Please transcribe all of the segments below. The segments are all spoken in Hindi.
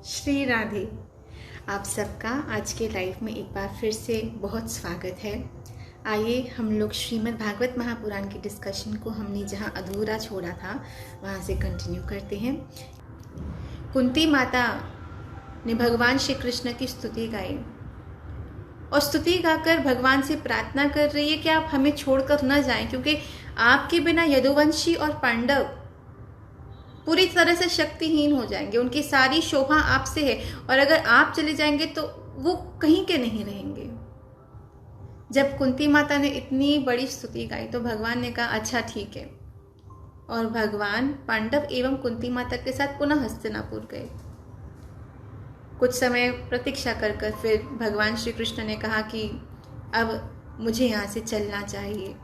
श्री राधे। आप सबका आज के लाइफ में एक बार फिर से बहुत स्वागत है। आइए हम लोग श्रीमद् भागवत महापुराण की डिस्कशन को हमने जहाँ अधूरा छोड़ा था वहाँ से कंटिन्यू करते हैं। कुंती माता ने भगवान श्री कृष्ण की स्तुति गाई और स्तुति गाकर भगवान से प्रार्थना कर रही है कि आप हमें छोड़कर न जाएं, क्योंकि आपके बिना यदुवंशी और पांडव पूरी तरह से शक्तिहीन हो जाएंगे। उनकी सारी शोभा आपसे है और अगर आप चले जाएंगे तो वो कहीं के नहीं रहेंगे। जब कुंती माता ने इतनी बड़ी स्तुति गाई तो भगवान ने कहा अच्छा ठीक है, और भगवान पांडव एवं कुंती माता के साथ पुनः हस्तिनापुर गए। कुछ समय प्रतीक्षा कर फिर भगवान श्री कृष्ण ने कहा कि अब मुझे यहाँ से चलना चाहिए।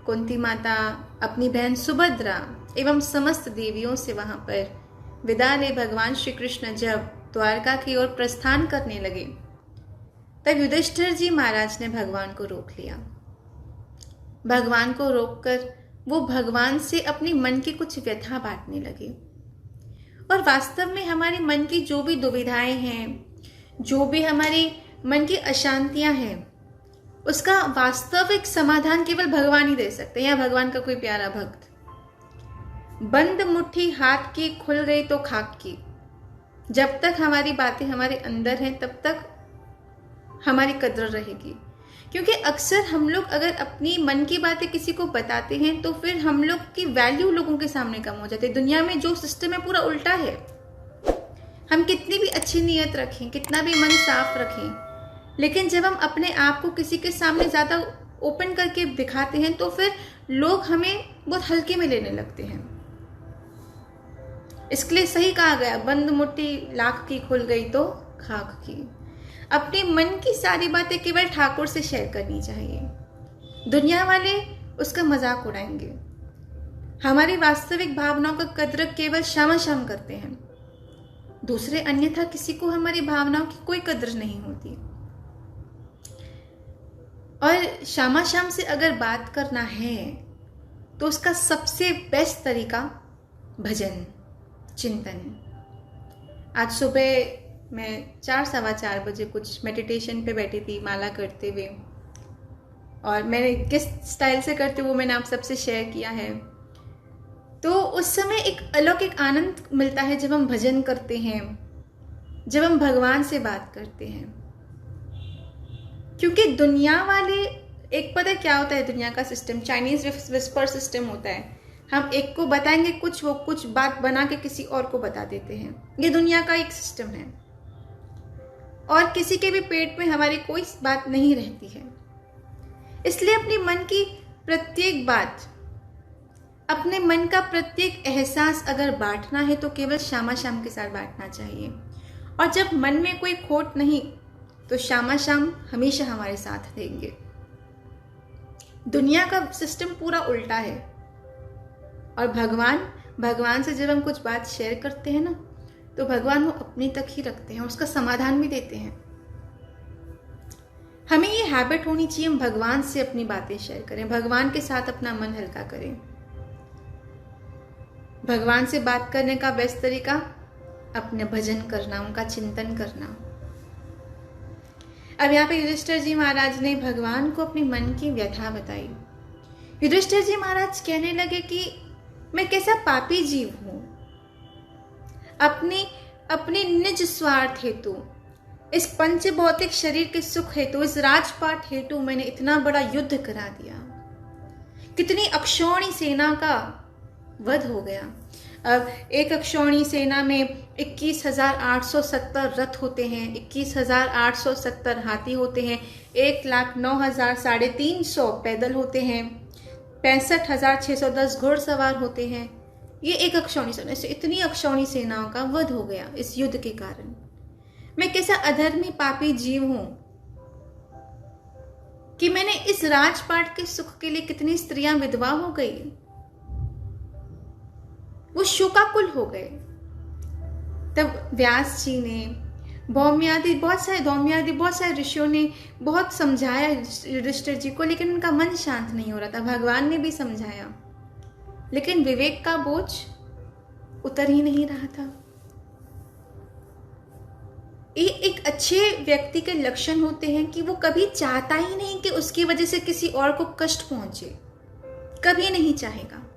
कुंती माता अपनी बहन सुभद्रा एवं समस्त देवियों से वहां पर विदा ले भगवान श्री कृष्ण जब द्वारका की ओर प्रस्थान करने लगे तब युधिष्ठिर जी महाराज ने भगवान को रोक लिया। भगवान को रोककर वो भगवान से अपनी मन की कुछ व्यथा बांटने लगे और वास्तव में हमारे मन की जो भी दुविधाएं हैं, जो भी हमारी मन की अशांतियां हैं, उसका वास्तविक समाधान केवल भगवान ही दे सकते हैं या भगवान का कोई प्यारा भक्त। बंद मुट्ठी हाथ की खुल गई तो खाक की। जब तक हमारी बातें हमारे अंदर हैं तब तक हमारी कद्र रहेगी, क्योंकि अक्सर हम लोग अगर अपनी मन की बातें किसी को बताते हैं तो फिर हम लोग की वैल्यू लोगों के सामने कम हो जाती है। दुनिया में जो सिस्टम है पूरा उल्टा है। हम कितनी भी अच्छी नीयत रखें, कितना भी मन साफ रखें, लेकिन जब हम अपने आप को किसी के सामने ज़्यादा ओपन करके दिखाते हैं तो फिर लोग हमें बहुत हल्के में लेने लगते हैं। इसके लिए सही कहा गया, बंद मुट्ठी लाख की खुल गई तो खाक की। अपने मन की सारी बातें केवल ठाकुर से शेयर करनी चाहिए। दुनिया वाले उसका मजाक उड़ाएंगे। हमारी वास्तविक भावनाओं का कद्र केवल शाम करते हैं, दूसरे अन्यथा किसी को हमारी भावनाओं की कोई कद्र नहीं होती। और शाम से अगर बात करना है तो उसका सबसे बेस्ट तरीका भजन, चिंतन। आज सुबह मैं 4-4:15 बजे कुछ मेडिटेशन पे बैठी थी माला करते हुए, और मैंने किस स्टाइल से करते वो मैंने आप सबसे शेयर किया है। तो उस समय एक अलौकिक आनंद मिलता है जब हम भजन करते हैं, जब हम भगवान से बात करते हैं। क्योंकि दुनिया वाले, एक पता है क्या होता है दुनिया का सिस्टम, चाइनीज विस्पर सिस्टम होता है। हम एक को बताएंगे कुछ, वो कुछ बात बना के किसी और को बता देते हैं। ये दुनिया का एक सिस्टम है और किसी के भी पेट में हमारी कोई बात नहीं रहती है। इसलिए अपने मन की प्रत्येक बात, अपने मन का प्रत्येक एहसास अगर बांटना है तो केवल शाम के साथ बांटना चाहिए। और जब मन में कोई खोट नहीं तो शाम हमेशा हमारे साथ देंगे। दुनिया का सिस्टम पूरा उल्टा है और भगवान से जब हम कुछ बात शेयर करते हैं ना तो भगवान वो अपने तक ही रखते हैं, उसका समाधान भी देते हैं। हमें ये हैबिट होनी चाहिए, हम भगवान से अपनी बातें शेयर करें, भगवान के साथ अपना मन हल्का करें। भगवान से बात करने का बेस्ट तरीका अपने भजन करना, उनका चिंतन करना। अब यहाँ पे युधिष्ठिर जी महाराज ने भगवान को अपने मन की व्यथा बताई। युधिष्ठिर जी महाराज कहने लगे कि मैं कैसा पापी जीव हूं, अपने निज स्वार्थ हेतु, इस पंच भौतिक शरीर के सुख हेतु, इस राजपाट हेतु मैंने इतना बड़ा युद्ध करा दिया। कितनी अक्षौणी सेना का वध हो गया। अब एक अक्षौणी सेना में 21,870 रथ होते हैं, 21,870 हाथी होते हैं, 1,09,350 पैदल होते हैं, 65,610 घुड़सवार होते हैं। ये एक अक्षौणी सेना, इतनी अक्षौणी सेनाओं का वध हो गया इस युद्ध के कारण। मैं कैसा अधर्मी पापी जीव हूं कि मैंने इस राजपाट के सुख के लिए कितनी स्त्रियां विधवा हो गई, वो शोकाकुल हो गए। तब व्यास जी ने, धौम्यादि बहुत सारे ऋषियों ने बहुत समझाया युधिष्ठिर जी को, लेकिन उनका मन शांत नहीं हो रहा था। भगवान ने भी समझाया लेकिन विवेक का बोझ उतर ही नहीं रहा था। एक अच्छे व्यक्ति के लक्षण होते हैं कि वो कभी चाहता ही नहीं कि उसकी वजह से किसी और को कष्ट पहुंचे, कभी नहीं चाहेगा।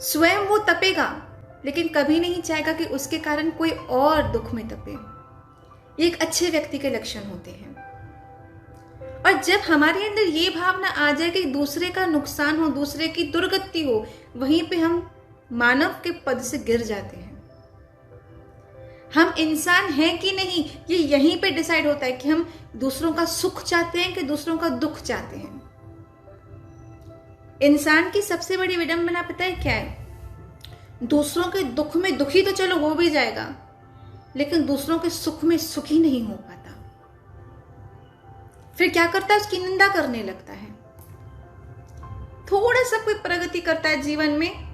स्वयं वो तपेगा लेकिन कभी नहीं चाहेगा कि उसके कारण कोई और दुख में तपे। ये एक अच्छे व्यक्ति के लक्षण होते हैं। और जब हमारे अंदर ये भावना आ जाए कि दूसरे का नुकसान हो, दूसरे की दुर्गति हो, वहीं पे हम मानव के पद से गिर जाते हैं। हम इंसान हैं कि नहीं, ये यहीं पे डिसाइड होता है कि हम दूसरों का सुख चाहते हैं कि दूसरों का दुख चाहते हैं। इंसान की सबसे बड़ी विडंबना पता है क्या है? दूसरों के दुख में दुखी तो चलो हो भी जाएगा, लेकिन दूसरों के सुख में सुखी नहीं हो पाता। फिर क्या करता है? उसकी निंदा करने लगता है। थोड़ा सा कोई प्रगति करता है जीवन में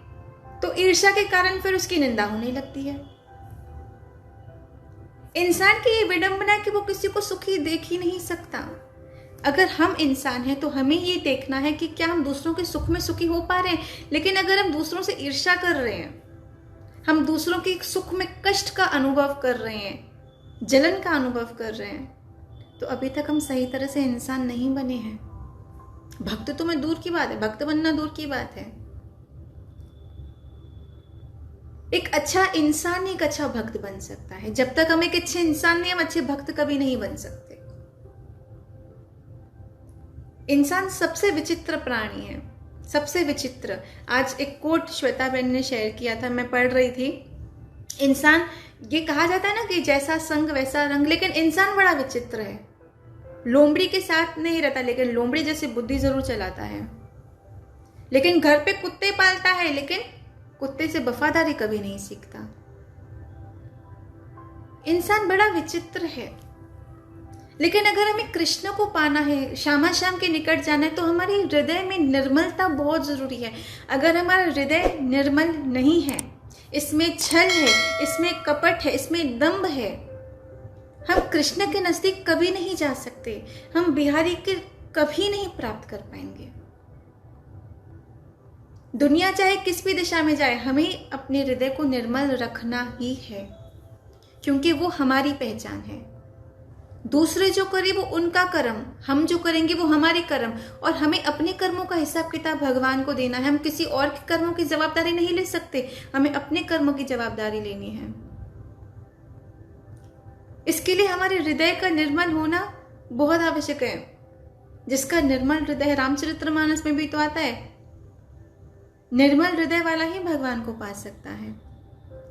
तो ईर्ष्या के कारण फिर उसकी निंदा होने लगती है। इंसान की ये विडंबना कि वो किसी को सुखी देख ही नहीं सकता। अगर हम इंसान हैं तो हमें ये देखना है कि क्या हम दूसरों के सुख में सुखी हो पा रहे हैं। लेकिन अगर हम दूसरों से ईर्ष्या कर रहे हैं, हम दूसरों के सुख में कष्ट का अनुभव कर रहे हैं, जलन का अनुभव कर रहे हैं, तो अभी तक हम सही तरह से इंसान नहीं बने हैं। भक्त तो मैं दूर की बात है, भक्त बनना दूर की बात है। एक अच्छा इंसान एक अच्छा भक्त बन सकता है। जब तक हम एक अच्छे इंसान नहीं, हम अच्छे भक्त कभी नहीं बन सकते। इंसान सबसे विचित्र प्राणी है, सबसे विचित्र। आज एक कोट श्वेता बहन ने शेयर किया था, मैं पढ़ रही थी। इंसान, ये कहा जाता है ना कि जैसा संग वैसा रंग, लेकिन इंसान बड़ा विचित्र है। लोमड़ी के साथ नहीं रहता, लेकिन लोमड़ी जैसी बुद्धि जरूर चलाता है। लेकिन घर पे कुत्ते पालता है, लेकिन कुत्ते से वफादारी कभी नहीं सीखता। इंसान बड़ा विचित्र है। लेकिन अगर हमें कृष्ण को पाना है, श्यामा श्याम के निकट जाना है, तो हमारे हृदय में निर्मलता बहुत जरूरी है। अगर हमारा हृदय निर्मल नहीं है, इसमें छल है, इसमें कपट है, इसमें दंभ है, हम कृष्ण के नजदीक कभी नहीं जा सकते। हम बिहारी के कभी नहीं प्राप्त कर पाएंगे। दुनिया चाहे किस भी दिशा में जाए, हमें अपने हृदय को निर्मल रखना ही है, क्योंकि वो हमारी पहचान है। दूसरे जो करे वो उनका कर्म, हम जो करेंगे वो हमारे कर्म। और हमें अपने कर्मों का हिसाब किताब भगवान को देना है। हम किसी और के कर्मों की जवाबदारी नहीं ले सकते, हमें अपने कर्मों की जवाबदारी लेनी है। इसके लिए हमारे हृदय का निर्मल होना बहुत आवश्यक है। जिसका निर्मल हृदय, रामचरितमानस में भी तो आता है, निर्मल हृदय वाला ही भगवान को पा सकता है।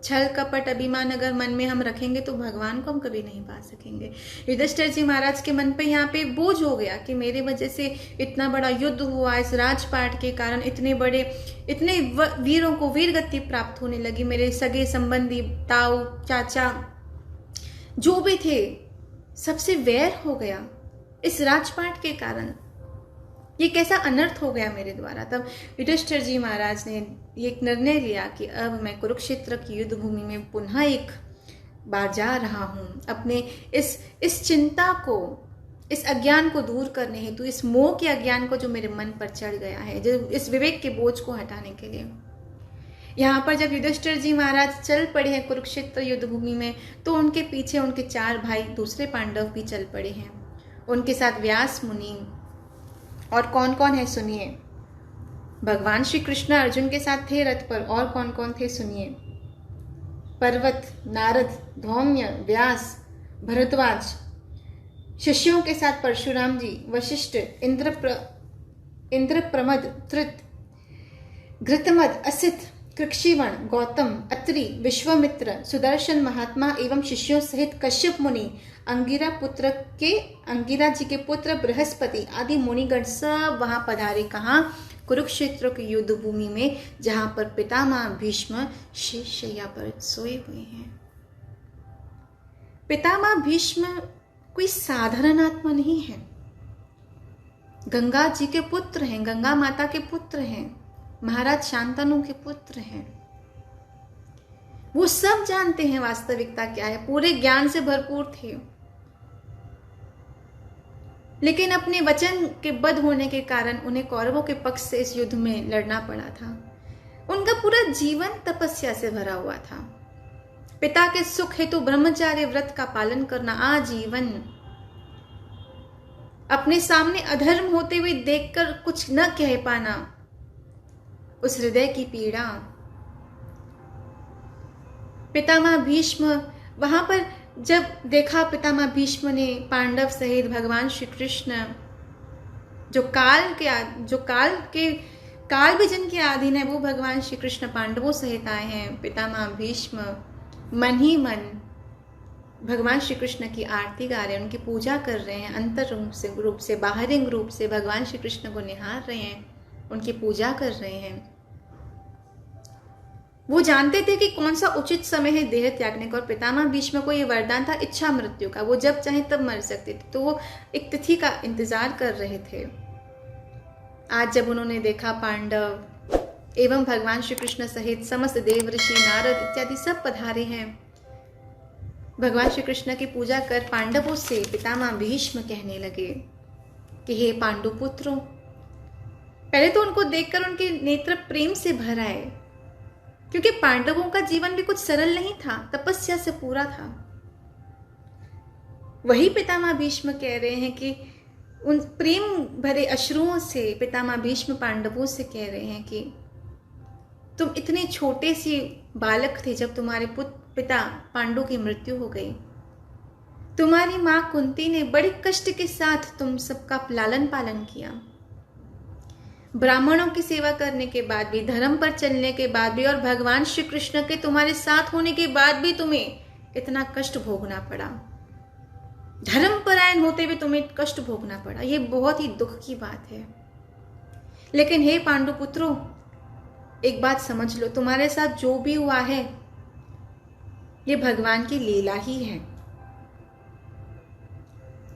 छल कपट अभिमान अगर मन में हम रखेंगे तो भगवान को हम कभी नहीं पा सकेंगे। युधिष्ठिर जी महाराज के मन पे यहाँ पे बोझ हो गया कि मेरे वजह से इतना बड़ा युद्ध हुआ, इस राजपाट के कारण इतने वीरों को वीरगति प्राप्त होने लगी। मेरे सगे संबंधी, ताऊ, चाचा जो भी थे, सबसे वैर हो गया इस राजपाट के कारण। ये कैसा अनर्थ हो गया मेरे द्वारा। तब युधिष्ठिर जी महाराज ने ये निर्णय लिया कि अब मैं कुरुक्षेत्र की युद्ध भूमि में पुनः एक बार जा रहा हूं। अपने इस चिंता को, इस अज्ञान को दूर करने हेतु, इस मोह के अज्ञान को जो मेरे मन पर चढ़ गया है, जो इस विवेक के बोझ को हटाने के लिए। यहाँ पर जब युधिष्ठिर जी महाराज चल पड़े हैं कुरुक्षेत्र युद्ध भूमि में, तो उनके पीछे उनके 4 भाई दूसरे पांडव भी चल पड़े हैं। उनके साथ व्यास मुनि, और कौन कौन है सुनिए। भगवान श्री कृष्ण अर्जुन के साथ थे रथ पर, और कौन कौन थे सुनिए। पर्वत, नारद, धौम्य, व्यास, भरद्वाज। शिष्यों के साथ परशुराम जी, वशिष्ठ, इंद्रप्रमद, धृत, घृतमद, असित, कृक्षिवण, गौतम, अत्रि, विश्वामित्र, सुदर्शन महात्मा एवं शिष्यों सहित कश्यप मुनि, अंगिरा जी के पुत्र बृहस्पति आदि मुनिगण सब वहां पधारे। कहाँ? कुरुक्षेत्र की युद्ध भूमि में, जहां पर पितामह भीष्म शेषशय्या पर सोए हुए हैं। पितामह भीष्म कोई साधारण आत्मा नहीं है। गंगा जी के पुत्र हैं, गंगा माता के पुत्र हैं, महाराज शांतनु के पुत्र हैं। वो सब जानते हैं वास्तविकता क्या है, पूरे ज्ञान से भरपूर थे। लेकिन अपने वचन के बद्ध होने के कारण उन्हें कौरवों के पक्ष से इस युद्ध में लड़ना पड़ा था। उनका पूरा जीवन तपस्या से भरा हुआ था। पिता के सुख हेतु ब्रह्मचार्य व्रत का पालन करना आजीवन, अपने सामने अधर्म होते हुए देखकर कुछ न कह पाना, उस हृदय की पीड़ा। पितामह भीष्म, वहां पर जब देखा पितामह भीष्म ने पांडव सहित भगवान श्री कृष्ण जो काल भी जिनके अधीन है, वो भगवान श्री कृष्ण पांडवों सहित आए हैं। पितामह भीष्म मन ही मन भगवान श्री कृष्ण की आरती गा रहे हैं, उनकी पूजा कर रहे हैं, अंतर रूप से बाहरी रूप से भगवान श्री कृष्ण को निहार रहे हैं, उनकी पूजा कर रहे हैं। वो जानते थे कि कौन सा उचित समय है देह त्यागने का, और पितामह भीष्म को ये वरदान था इच्छा मृत्यु का, वो जब चाहे तब मर सकते थे, तो वो एक तिथि का इंतजार कर रहे थे। आज जब उन्होंने देखा पांडव एवं भगवान श्री कृष्ण सहित समस्त देव ऋषि नारद इत्यादि सब पधारे हैं, भगवान श्री कृष्ण की पूजा कर पांडवों से पितामह भीष्म कहने लगे कि हे पांडुपुत्रों, पहले तो उनको देखकर उनके नेत्र प्रेम से भर आए, क्योंकि पांडवों का जीवन भी कुछ सरल नहीं था, तपस्या से पूरा था। वही पितामह भीष्म कह रहे हैं कि उन प्रेम भरे अश्रुओं से पितामह भीष्म पांडवों से कह रहे हैं कि तुम इतने छोटे से बालक थे जब तुम्हारे पिता पांडु की मृत्यु हो गई। तुम्हारी मां कुंती ने बड़े कष्ट के साथ तुम सबका लालन पालन किया। ब्राह्मणों की सेवा करने के बाद भी, धर्म पर चलने के बाद भी, और भगवान श्री कृष्ण के तुम्हारे साथ होने के बाद भी तुम्हें इतना कष्ट भोगना पड़ा। धर्म परायण होते हुए तुम्हें कष्ट भोगना पड़ा, ये बहुत ही दुख की बात है। लेकिन हे पांडुपुत्रों, एक बात समझ लो, तुम्हारे साथ जो भी हुआ है ये भगवान की लीला ही है।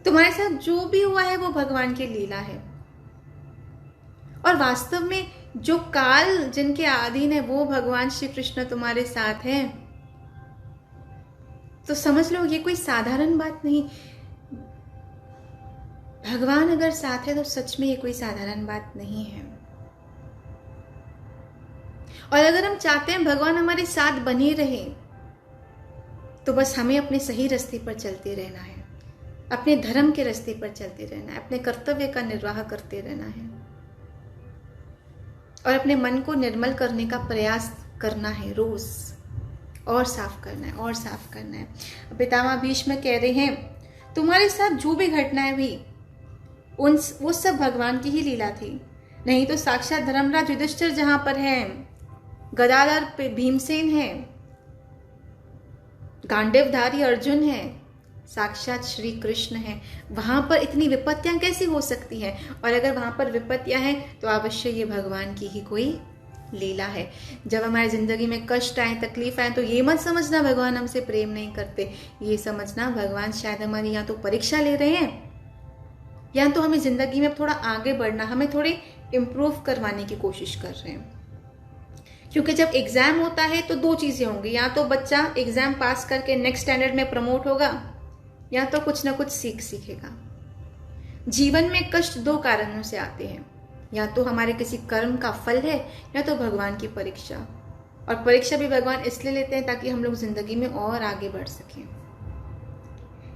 तुम्हारे साथ जो भी हुआ है वो भगवान की लीला है, और वास्तव में जो काल जिनके अधीन है वो भगवान श्री कृष्ण तुम्हारे साथ हैं, तो समझ लो ये कोई साधारण बात नहीं। भगवान अगर साथ है तो सच में ये कोई साधारण बात नहीं है। और अगर हम चाहते हैं भगवान हमारे साथ बने रहे, तो बस हमें अपने सही रास्ते पर चलते रहना है, अपने धर्म के रास्ते पर चलते रहना है, अपने कर्तव्य का निर्वाह करते रहना है, और अपने मन को निर्मल करने का प्रयास करना है रोज, और साफ करना है, और साफ करना है। पितामह भीष्म कह रहे हैं तुम्हारे साथ जो भी घटनाएं हुई वो सब भगवान की ही लीला थी, नहीं तो साक्षात धर्मराज युधिष्ठिर जहां पर है, गदाधर भीमसेन है, गांडीवधारी अर्जुन है, साक्षात श्री कृष्ण है, वहां पर इतनी विपत्तियां कैसे हो सकती हैं? और अगर वहां पर विपत्तियां हैं तो अवश्य ये भगवान की ही कोई लीला है। जब हमारी जिंदगी में कष्ट आए, तकलीफ आए, तो ये मत समझना भगवान हमसे प्रेम नहीं करते, ये समझना भगवान शायद हमारी या तो परीक्षा ले रहे हैं, या तो हमें जिंदगी में थोड़ा आगे बढ़ना, हमें थोड़े इम्प्रूव करवाने की कोशिश कर रहे हैं। क्योंकि जब एग्जाम होता है तो दो चीजें होंगी, या तो बच्चा एग्जाम पास करके नेक्स्ट स्टैंडर्ड में प्रमोट होगा, या तो कुछ ना कुछ सीखेगा। जीवन में कष्ट दो कारणों से आते हैं, या तो हमारे किसी कर्म का फल है, या तो भगवान की परीक्षा। और परीक्षा भी भगवान इसलिए लेते हैं ताकि हम लोग जिंदगी में और आगे बढ़ सकें।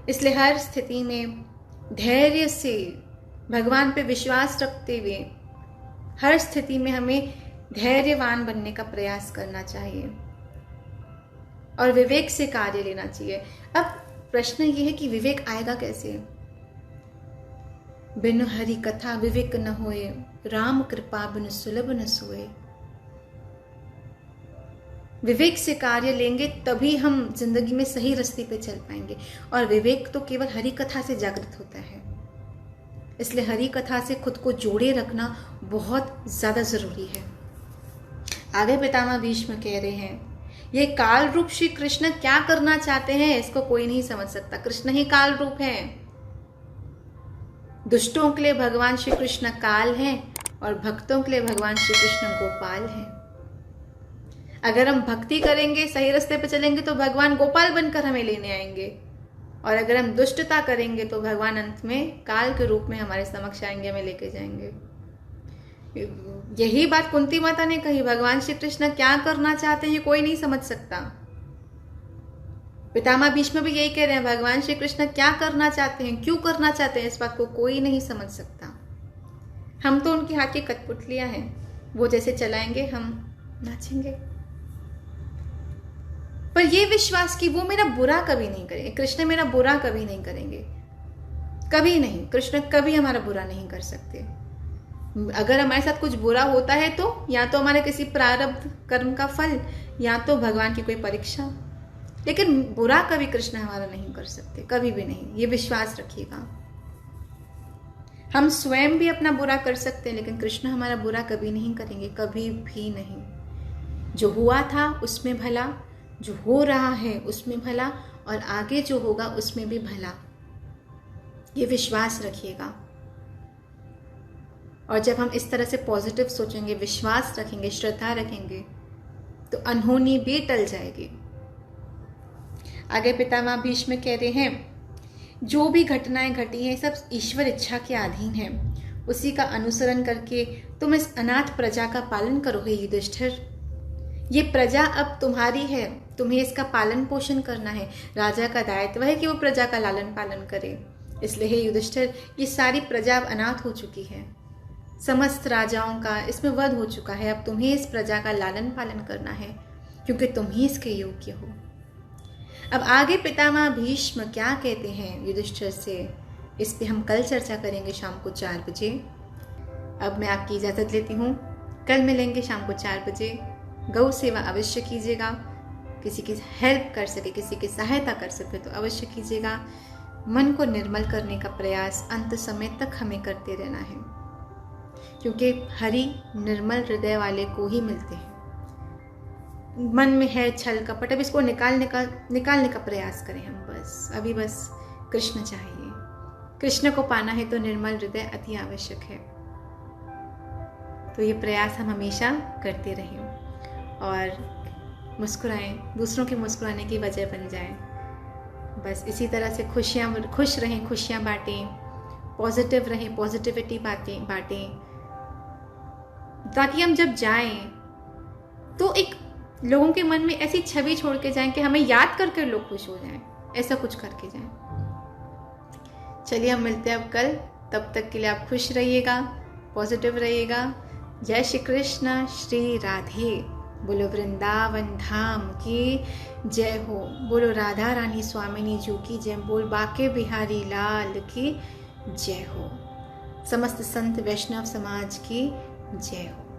इसलिए हर स्थिति में धैर्य से भगवान पे विश्वास रखते हुए हर स्थिति में हमें धैर्यवान बनने का प्रयास करना चाहिए और विवेक से कार्य लेना चाहिए। अब प्रश्न ये है कि विवेक आएगा कैसे? बिनु हरि कथा विवेक न होए, राम कृपा बिनु सुलभ न सोए। विवेक से कार्य लेंगे तभी हम जिंदगी में सही रास्ते पे चल पाएंगे, और विवेक तो केवल हरि कथा से जागृत होता है। इसलिए हरि कथा से खुद को जोड़े रखना बहुत ज्यादा जरूरी है। आगे पितामह भीष्म कह रहे हैं, ये काल रूप श्री कृष्ण क्या करना चाहते हैं इसको कोई नहीं समझ सकता। कृष्ण ही काल रूप है। दुष्टों के लिए भगवान श्री कृष्ण काल हैं और भक्तों के लिए भगवान श्री कृष्ण गोपाल हैं। अगर हम भक्ति करेंगे, सही रास्ते पे चलेंगे, तो भगवान गोपाल बनकर हमें लेने आएंगे, और अगर हम दुष्टता करेंगे तो भगवान अंत में काल के रूप में हमारे समक्ष आएंगे, हमें लेके जाएंगे। यही बात कुंती माता ने कही, भगवान श्री कृष्ण क्या करना चाहते हैं कोई नहीं समझ सकता। पितामह भीष्म भी यही कह रहे हैं, भगवान श्री कृष्ण क्या करना चाहते हैं, क्यों करना चाहते हैं, इस बात को कोई नहीं समझ सकता। हम तो उनके हाथ की कठपुतलियां हैं, वो जैसे चलाएंगे हम नाचेंगे। पर ये विश्वास कि वो मेरा बुरा कभी नहीं करेंगे, कृष्ण मेरा बुरा कभी नहीं करेंगे, कभी नहीं। कृष्ण कभी हमारा बुरा नहीं कर सकते। अगर हमारे साथ कुछ बुरा होता है तो या तो हमारे किसी प्रारब्ध कर्म का फल, या तो भगवान की कोई परीक्षा, लेकिन बुरा कभी कृष्ण हमारा नहीं कर सकते, कभी भी नहीं। ये विश्वास रखिएगा। हम स्वयं भी अपना बुरा कर सकते हैं, लेकिन कृष्ण हमारा बुरा कभी नहीं करेंगे, कभी भी नहीं। जो हुआ था उसमें भला, जो हो रहा है उसमें भला, और आगे जो होगा उसमें भी भला। ये विश्वास रखिएगा। और जब हम इस तरह से पॉजिटिव सोचेंगे, विश्वास रखेंगे, श्रद्धा रखेंगे, तो अनहोनी भी टल जाएगी। आगे पितामह भीष्म कह रहे हैं, जो भी घटनाएं घटी हैं सब ईश्वर इच्छा के अधीन है। उसी का अनुसरण करके तुम इस अनाथ प्रजा का पालन करो हे युधिष्ठिर। ये प्रजा अब तुम्हारी है, तुम्हें इसका पालन पोषण करना है। राजा का दायित्व है कि वो प्रजा का लालन पालन करे। इसलिए हे युधिष्ठिर, ये सारी प्रजा अब अनाथ हो चुकी है, समस्त राजाओं का इसमें वध हो चुका है। अब तुम्हें इस प्रजा का लालन पालन करना है, क्योंकि तुम ही इसके योग्य हो। अब आगे पितामह भीष्म क्या कहते हैं युधिष्ठिर से, इस पे हम कल चर्चा करेंगे शाम को 4 बजे। अब मैं आपकी इजाज़त लेती हूँ, कल मिलेंगे शाम को 4 बजे। गौ सेवा अवश्य कीजिएगा, किसी की हेल्प कर सके, किसी की सहायता कर सके तो अवश्य कीजिएगा। मन को निर्मल करने का प्रयास अंत समय तक हमें करते रहना है, क्योंकि हरि निर्मल हृदय वाले को ही मिलते हैं। मन में है छल कपट, अब इसको निकालने का प्रयास करें हम। अभी बस कृष्ण चाहिए। कृष्ण को पाना है तो निर्मल हृदय अति आवश्यक है। तो ये प्रयास हम हमेशा करते रहें और मुस्कुराएं, दूसरों के मुस्कुराने की वजह बन जाएं। बस इसी तरह से खुश रहें, खुशियाँ बांटें, पॉजिटिव रहें, पॉजिटिविटी बांटें, ताकि हम जब जाएं तो एक लोगों के मन में ऐसी छवि छोड़ के जाएं कि हमें याद करके लोग खुश हो जाएं। ऐसा कुछ करके जाएं। चलिए हम मिलते हैं अब कल, तब तक के लिए आप खुश रहिएगा, पॉजिटिव रहिएगा। जय श्री कृष्ण, श्री राधे। बोलो वृंदावन धाम की जय हो, बोलो राधा रानी स्वामिनी जी की जय, बोल बाके बिहारी लाल की जय हो, समस्त संत वैष्णव समाज की जय हो।